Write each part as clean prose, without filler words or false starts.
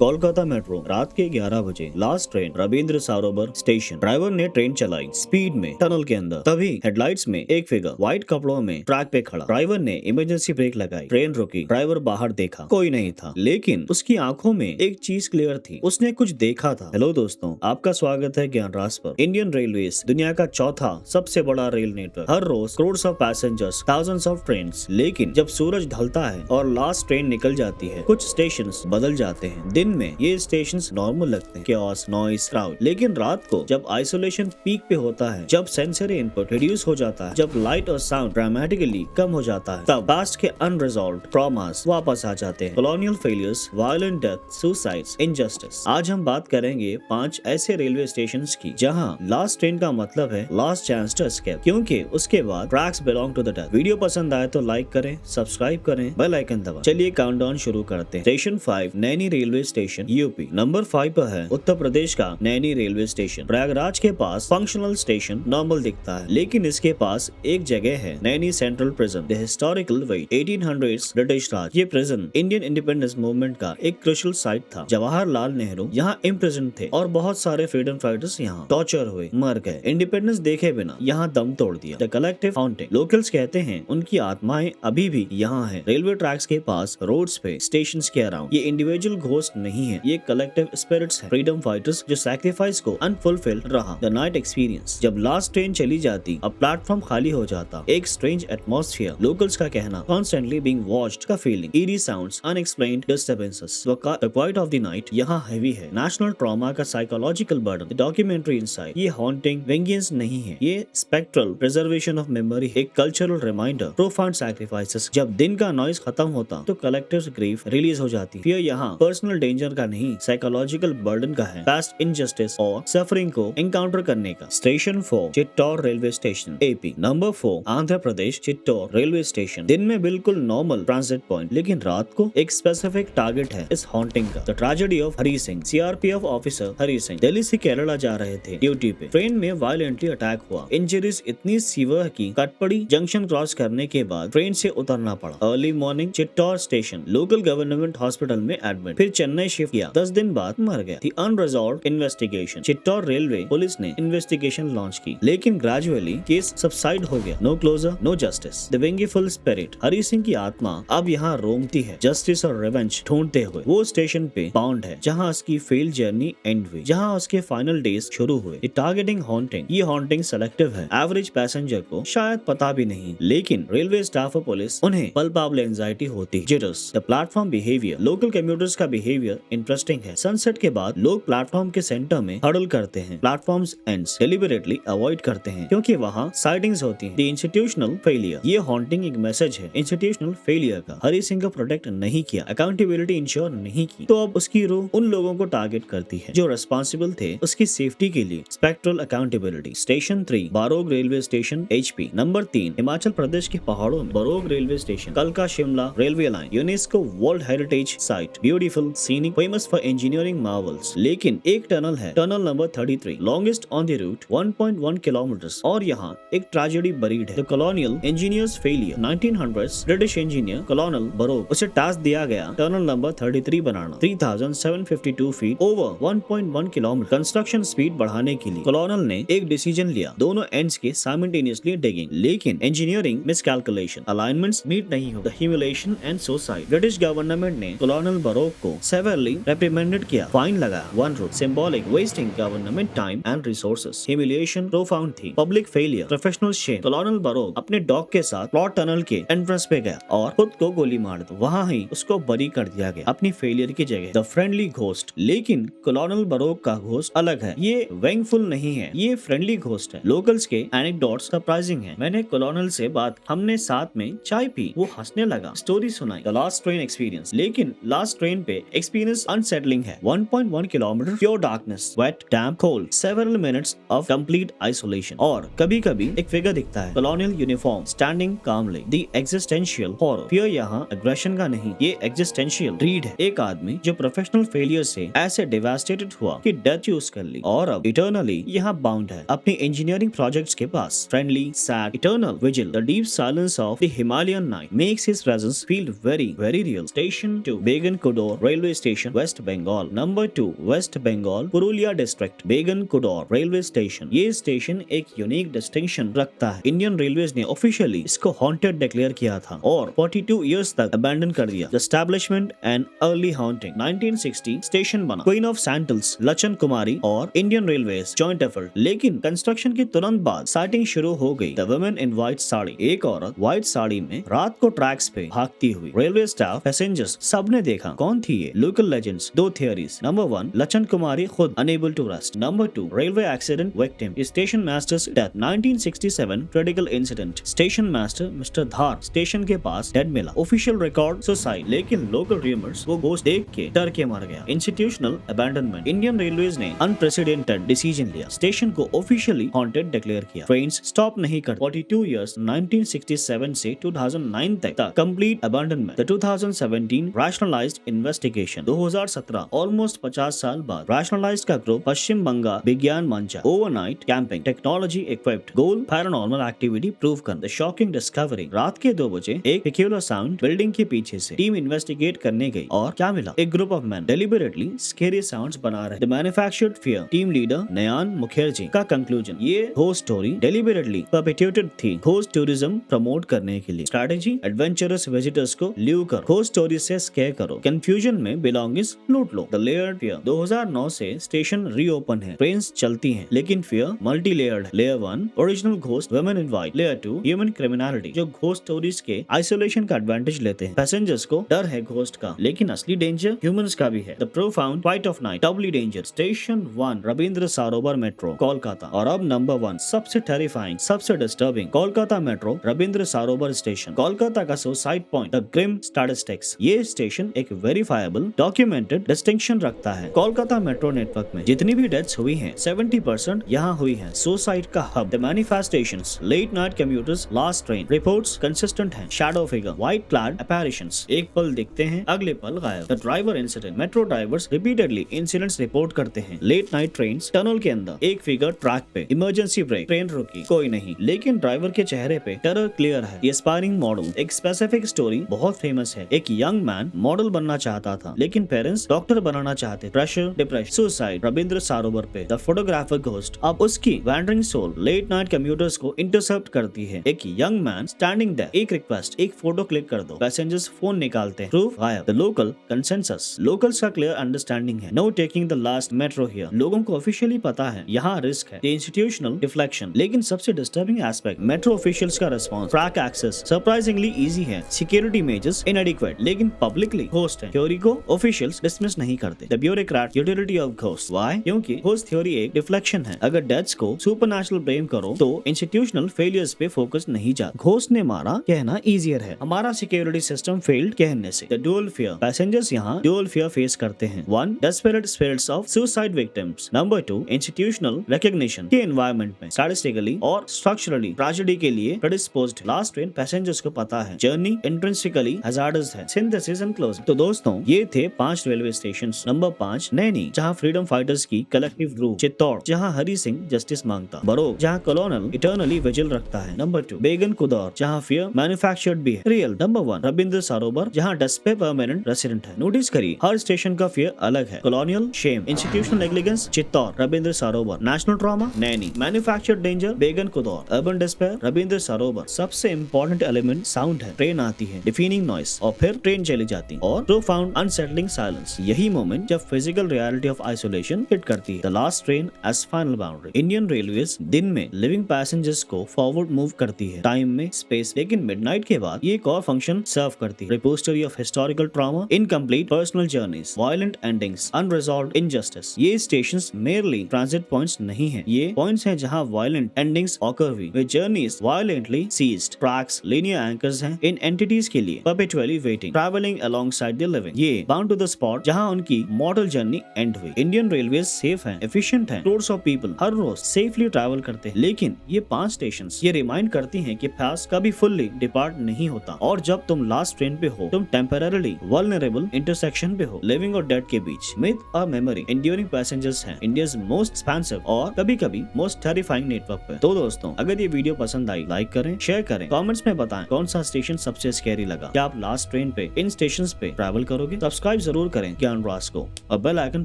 Kolkata metro रात के 11 बजे लास्ट ट्रेन रविंद्र सरोवर स्टेशन। ड्राइवर ने ट्रेन चलाई स्पीड में टनल के अंदर। तभी हेडलाइट्स में एक फिगर व्हाइट कपड़ों में ट्रैक पे खड़ा। ड्राइवर ने इमरजेंसी ब्रेक लगाई, ट्रेन रुकी। ड्राइवर बाहर देखा, कोई नहीं था, लेकिन उसकी आंखों में एक चीज क्लियर थी, उसने कुछ देखा था। हेलो दोस्तों, आपका स्वागत है ज्ञान राज पर। इंडियन रेलवेज दुनिया का चौथा सबसे बड़ा रेल नेटवर्क। हर रोज crore of passengers, thousands of train. लेकिन जब सूरज ढलता है और लास्ट ट्रेन निकल जाती है, कुछ स्टेशन बदल जाते हैं। दिन में ये स्टेशंस नॉर्मल लगते हैं, chaos, नॉइस, क्राउड। लेकिन रात को जब आइसोलेशन पीक पे होता है, जब सेंसरी इनपुट रिड्यूस हो जाता है, जब लाइट और साउंड ड्रामेटिकली कम हो जाता है, तब पास्ट के अनरिजॉल्व्ड ट्रॉमास वापस आ जाते हैं। Colonial failures, violent death, suicides, injustice. आज हम बात करेंगे 5 ऐसे रेलवे स्टेशंस की जहां लास्ट ट्रेन का मतलब है लास्ट चांस टू एस्केप, क्योंकि उसके बाद tracks belong to the death. Video पसंद आए तो लाइक करें, सब्सक्राइब करें, बेल आइकन दबाएं। चलिए काउंटडाउन शुरू करते हैं। Station 5 Naini railway station, UP. Number 5 पर है उत्तर प्रदेश का नैनी रेलवे स्टेशन। प्रयागराज के पास फंक्शनल स्टेशन नॉर्मल दिखता है, लेकिन इसके पास एक जगह है, Naini central prison. The historical weight 1800s British Raj. ये प्रिजन इंडियन इंडिपेंडेंस मूवमेंट का एक क्रूशियल साइट था। जवाहरलाल नेहरू यहाँ इम्प्रिजन थे और बहुत सारे फ्रीडम फाइटर्स यहाँ टॉर्चर हुए, मर गए। इंडिपेंडेंस देखे बिना यहाँ दम तोड़ दिया। The collective haunting. लोकल्स कहते हैं उनकी आत्माएं अभी भी यहाँ है। रेलवे ट्रैक्स के पास, रोड्स पे, स्टेशन के अराउंड। ये इंडिविजुअल घोस्ट नहीं है, ये कलेक्टिव स्पिरिट्स है, फ्रीडम फाइटर्स जो सैक्रिफाइस को अनफुलफिल्ड रहा। The night experience. जब लास्ट ट्रेन चली जाती, अब प्लेटफॉर्म खाली हो जाता, एक स्ट्रेंज एटमॉस्फेयर। लोकल्स का कहना, कॉन्स्टेंटली बीइंग वॉच्ड का feeling, eerie sounds, unexplained disturbances. The quite of the night यहाँ हैवी है। नेशनल ट्रॉमा का साइकोलॉजिकल बर्डन। Documentary inside. ये हॉन्टिंग वेंजियंस नहीं है, ये स्पेक्ट्रल प्रिजर्वेशन ऑफ मेमोरी, एक कल्चरल रिमाइंडर, प्रोफाउंड सैक्रिफाइसेस। जब दिन का नॉइज खत्म होता तो कलेक्टिव ग्रीफ रिलीज हो जाती। फिर यहाँ पर्सनल डेंजर का नहीं, साइकोलॉजिकल बर्डन का है, पास्ट इनजस्टिस और सफरिंग को एनकाउंटर करने का। Station 4 Chittoor railway station, AP. Number 4 Andhra Pradesh Chittoor railway station. दिन में बिल्कुल नॉर्मल ट्रांजिट पॉइंट, लेकिन रात को एक स्पेसिफिक टारगेट है इस हॉन्टिंग का। The tragedy of Hari Singh. CRPF officer Hari Singh Delhi से केरला जा रहे थे ड्यूटी पे। ट्रेन में वायलेंटली अटैक हुआ। इंजरीज इतनी सीवियर की कटपड़ी जंक्शन क्रॉस करने के बाद ट्रेन से उतरना पड़ा। Early morning Chittoor station, local government hospital में एडमिट। फिर चेन्नई शिफ्ट किया, 10 दिन बाद मर गया। The unresolved investigation. Chittoor railway police ने इन्वेस्टिगेशन लॉन्च की, लेकिन ग्रेजुअली केस सबसाइड हो गया। No closure, no justice. The vengeful spirit. Hari Singh की आत्मा अब यहाँ रोमती है, जस्टिस और रिवेंज ढूंढते हुए। वो स्टेशन पे बाउंड है जहाँ उसकी फेल जर्नी एंड हुई, जहाँ उसके फाइनल डेज शुरू हुए। Targeting haunting. ये हॉन्टिंग सेलेक्टिव है, एवरेज पैसेंजर को शायद पता भी नहीं, लेकिन रेलवे स्टाफ और पुलिस उन्हें पल्पेबल एंजाइटी होती। Jitters. The platform behaviour. Local commuters का बिहेवियर इंटरेस्टिंग है। सनसेट के बाद लोग प्लेटफॉर्म के सेंटर में हडल करते हैं, प्लेटफॉर्म्स एंड्स डेलिबरेटली अवॉइड करते हैं क्योंकि वहाँ साइटिंग्स होती हैं। The institutional failure. ये हॉन्टिंग एक मैसेज है इंस्टीट्यूशनल फेलियर का। हरी सिंह को प्रोटेक्ट नहीं किया, अकाउंटेबिलिटी इंश्योर नहीं की, तो अब उसकी रूह उन लोगों को टारगेट करती है जो रेस्पॉन्सिबल थे उसकी सेफ्टी के लिए। Spectral accountability. Station 3 Barog railway station, HP. Number 3 Himachal Pradesh के पहाड़ों में बरोग रेलवे स्टेशन। कलका Shimla railway line, UNESCO world heritage site. Beautiful, scenic, famous for engineering marvels. लेकिन एक टनल है, tunnel number 33, longest on the route, 1.1 kilometres. और यहाँ एक ट्रेजेडी बरीड है। The colonial engineers failure. 1900s British engineer colonel Barog, उसे task दिया गया टनल नंबर 33 बनाना। 3752 feet over 1.1 kilometre. Construction speed बढ़ाने के लिए कॉलोनल ने एक डिसीजन लिया, दोनों एंड्स के साइमल्टेनियसली डिगिंग, लेकिन इंजीनियरिंग मिसकैलकुलेशन, अलाइनमेंट्स मीट नहीं हो, the humiliation and suicide. British government ने कॉलोनल बरोग को सेवरली रिप्रिमेंडेड किया, फाइन लगा 1 रुपए, symbolic, wasting government time and resources. Humiliation profound थी, public failure, professional shame. Colonel Barog अपने डॉग के साथ प्लॉट टनल के एंट्रेंस पे गया और खुद को गोली मार दी। वहाँ ही उसको बरी कर दिया गया अपनी फेलियर की जगह। The friendly ghost. लेकिन कॉलोनल बरोग का घोस्ट अलग है, ये वेंगफुल नहीं है, ये फ्रेंडली घोस्ट है। लोकल्स के एनेक्डोट्स सरप्राइजिंग है। मैंने कॉलोनल से बात, हमने साथ में चाय पी, वो हंसने लगा, स्टोरी सुनाई। The last train experience. लेकिन लास्ट ट्रेन पे एक्सपीरियंस अनसेटलिंग है। 1.1 kilometre pure darkness, wet, damp, cold, several minutes of complete isolation. और कभी कभी एक फिगर दिखता है, colonial uniform, standing calmly. The existential horror. फिर यहाँ एग्रेशन का नहीं, ये एग्जिस्टेंशियल रीड है। एक आदमी जो प्रोफेशनल फेलियर से ऐसे डिवास्टेटेड हुआ कि डेथ चूज कर ली और अब इटर्नली यहाँ बाउंड है अपनी इंजीनियरिंग प्रोजेक्ट्स के पास। Friendly, sad, eternal vigil. The deep silence of the Himalayan night makes his presence feel very very real. Station 2 Begun Kodor railway station. Station West Bengal. Number 2 West Bengal Purulia district Begun Kodor railway station. ये station एक unique distinction रखता है। Indian railways ने officially इसको haunted declare किया था और 42 years तक अबैंडन कर दिया। Establishment and early haunting. 1960 station बना। क्वीन ऑफ सैंडल्स लचन कुमारी और इंडियन रेलवेज जॉइंट एफर्ट। लेकिन कंस्ट्रक्शन के तुरंत बाद साइटिंग शुरू हो गई। The women in white sari. एक औरत व्हाइट साड़ी में रात को ट्रैक्स पे भागती हुई। रेलवे स्टाफ, पैसेंजर्स सबने देखा। कौन थी ये? Local legends. दो थियरीज। नंबर 1 लचन कुमारी खुद unable to rest. Number 2 railway accident victim. Station master's death. 1967 critical incident. Station master mister Dhar station के पास डेड मिला। ऑफिशियल रिकॉर्ड सुसाइड, लेकिन लोकल रूमर्स वो घोस्ट देख के डर के मर गया। Institutional abandonment. इंडियन रेलवेज ने अनप्रेसिडेंटेड डिसीजन लिया। स्टेशन को ऑफिशियली हॉन्टेड डिक्लेयर किया। ट्रेन्स स्टॉप नहीं कर। 42 इयर्स 1967 से 2009 तक complete abandonment. 2017 rationalised investigation. 2017 almost 50 साल बाद रैशनलाइज्ड का group Paschim Banga Vigyan Mancha. Overnight camping technology equipped. Goal paranormal activity prove कर। The shocking discovery. रात के 2 बजे एक पेक्यूलर साउंड बिल्डिंग के पीछे से। टीम इन्वेस्टिगेट करने गई और क्या मिला? एक group of man deliberately scary sounds बना रहे। The manufactured fear. Team leader Nayan Mukherjee का कंक्लूजन। ये घोस्ट स्टोरी डेलिबरेटली परपेट्यूटेड थी घोस्ट टूरिज्म प्रमोट करने के लिए। स्ट्रैटेजी एडवेंचरस विजिटर्स को ल्यू करो, घोस्ट स्टोरी से स्केयर करो, कंफ्यूजन में बिलोंगिंग्स लूट लो। The layered fear. 2009 से स्टेशन रीओपन है। ट्रेन्स चलती हैं, लेकिन फियर मल्टी लेयर्ड है। Layer 1 original ghost women in white. Layer 2 human criminality, जो घोस्ट स्टोरीज के आइसोलेशन का एडवांटेज लेते हैं। पैसेंजर्स को डर है घोस्ट का, लेकिन असली डेंजर ह्यूमंस का भी है। The profound quiet of night doubly danger. Station 1 Rabindra Sarovar metro Kolkata. और अब नंबर 1 सबसे टेरिफाइंग, सबसे डिस्टर्बिंग कोलकाता मेट्रो रविंद्र सरोवर स्टेशन। कोलकाता का suicide point. The grim statistics. ये स्टेशन एक वेरीफाइबल डॉक्यूमेंटेड डिस्टिंक्शन रखता है। कोलकाता मेट्रो नेटवर्क में जितनी भी डेथ्स हुई हैं 70% यहाँ हुई है। सुसाइड का hub. The manifestations late night commuters last train. Reports consistent हैं। Shadow figure white clad apparitions. एक पल दिखते हैं अगले पल गायब। The driver incident. Metro drivers repeatedly incidents report करते हैं। लेट नाइट ट्रेन टनल के अंदर एक फिगर ट्रैक पे। Emergency brake. ट्रेन रुकी, कोई नहीं, लेकिन ड्राइवर के चेहरे पे टेरर क्लियर है। ये एस्पायरिंग मॉडल। एक स्पेसिफिक स्टोरी बहुत फेमस है। एक यंग मैन मॉडल बनना चाहता था, लेकिन पेरेंट्स डॉक्टर बनाना चाहते। Pressure, depression, suicide Rabindra Sarovar पे। The photographer ghost. अब उसकी wandering soul late night commuters को इंटरसेप्ट करती है। एक यंग मैन स्टैंडिंग देयर। एक रिक्वेस्ट, एक फोटो क्लिक कर दो। पैसेंजर्स फोन निकालते हैं। प्रूफ गायब। The local consensus. लोकल्स का क्लियर अंडरस्टैंडिंग है। No taking the last metro here. लोगों को ऑफिशियली पता है यहाँ रिस्क है। Institutional deflection. लेकिन सबसे डिस्टर्बिंग एस्पेक्ट मेट्रो ऑफिशियल्स का response. Track access surprisingly easy है। सिक्योरिटी मेजर्स इनएडिक्वेट, लेकिन पब्लिकली घोस्ट है। थ्योरी को ऑफिशियल्स डिसमिस नहीं करते। The bureaucrat utility of ghost. Why? क्योंकि घोस्ट थ्योरी एक डिफ्लेक्शन है। अगर डेथ्स को सुपरनैचुरल ब्लेम करो तो इंस्टीट्यूशनल फेलियर्स पे फोकस नहीं जाता। घोस्ट ने मारा कहना इजियर है, हमारा सिक्योरिटी सिस्टम फेल्ड कहने से। The dual fear. पैसेंजर्स यहाँ डुअल फियर फेस करते हैं। 1 desperate spirits of suicide victims. Number 2 institutional recognition के एनवायरनमेंट में स्टैटिस्टिकली और स्ट्रक्चरली ट्रेजेडी के लिए प्रेडिस्पोज्ड। लास्ट ट्रेन पैसेंजर्स को पता है जर्नी इंट्रिंसिकली हैजार्डस है। Synthesis and closing. तो दोस्तों ये थे 5 रेलवे स्टेशन। नंबर 5 नैनी, जहाँ फ्रीडम फाइटर्स की कलेक्टिव रूह। चित्तौड़, जहाँ हरि सिंह जस्टिस मांगता। बरोग, जहाँ कॉलोनल इटर्नली विजिल रखता है। नंबर 2 बेगन कुदौर, जहाँ फियर मैन्युफैक्चर्ड भी है रियल। नंबर 1 रविंद्र सरोवर, जहाँ डस्ट पे परमानेंट रेसिडेंट है। नोटिस करिए हर स्टेशन का फियर अलग है। Colonial shame, institutional negligence Chittoor, Rabindra Sarovar. National trauma Naini, manufactured danger Begun Kodor, urban despair Rabindra Sarovar. सबसे इंपॉर्टेंट एलिमेंट साउंड है। ट्रेन आती है, डिफीनिंग नॉइस, और फिर ट्रेन चली जाती और प्रोफाउंड अनसेटलिंग साइलेंस। यही मोमेंट जब physical reality of isolation hit करती है। The last train as final boundary. Indian railways दिन में लिविंग पैसेंजर्स को फॉरवर्ड मूव करती है, टाइम में स्पेस, लेकिन मिडनाइट के बाद ये एक और फंक्शन सर्व करती है। Repository of historical trauma, incomplete personal journeys, violent endings, unresolved injustice. ये स्टेशंस मेयरली ट्रांजिट पॉइंट्स नहीं है, ये पॉइंट्स हैं जहां वायलेंट एंडिंग्स ऑकर हुई, with journeys violently seized. Tracks, linear anchors हैं इन एंटिटीज के लिए, perpetually waiting, traveling alongside the living. ये bound to the spot जहां उनकी mortal journey end हुई। इंडियन रेलवे सेफ है, efficient है, crores of people हर रोज सेफली ट्रैवल करते हैं, लेकिन ये 5 स्टेशन ये रिमाइंड करती हैं कि पास कभी फुल्ली डिपार्ट नहीं होता, और जब तुम लास्ट ट्रेन पे हो तुम टेम्पररीली वल्नरेबल इंटरसेक्शन पे हो, लिविंग और डेड के बीच। मिथ और मेमोरी इंड्यूरिंग पैसेंजर्स हैं इंडियाज मोस्ट एक्सपेंसिव और कभी कभी मोस्ट टेरिफाइंग नेटवर्क पे। तो दोस्तों अगर ये वीडियो पसंद आई लाइक करें, शेयर करें, कमेंट्स में बताएं कौन सा स्टेशन सबसे स्कैरी लगा। क्या आप लास्ट ट्रेन पे इन स्टेशंस पे ट्रैवल करोगे? सब्सक्राइब सब्सक्राइब जरूर करें ज्ञान राज को और बेल आइकन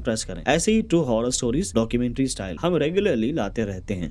प्रेस करें। ऐसे ही true horror stories documentary style हम रेगुलरली लाते रहते हैं।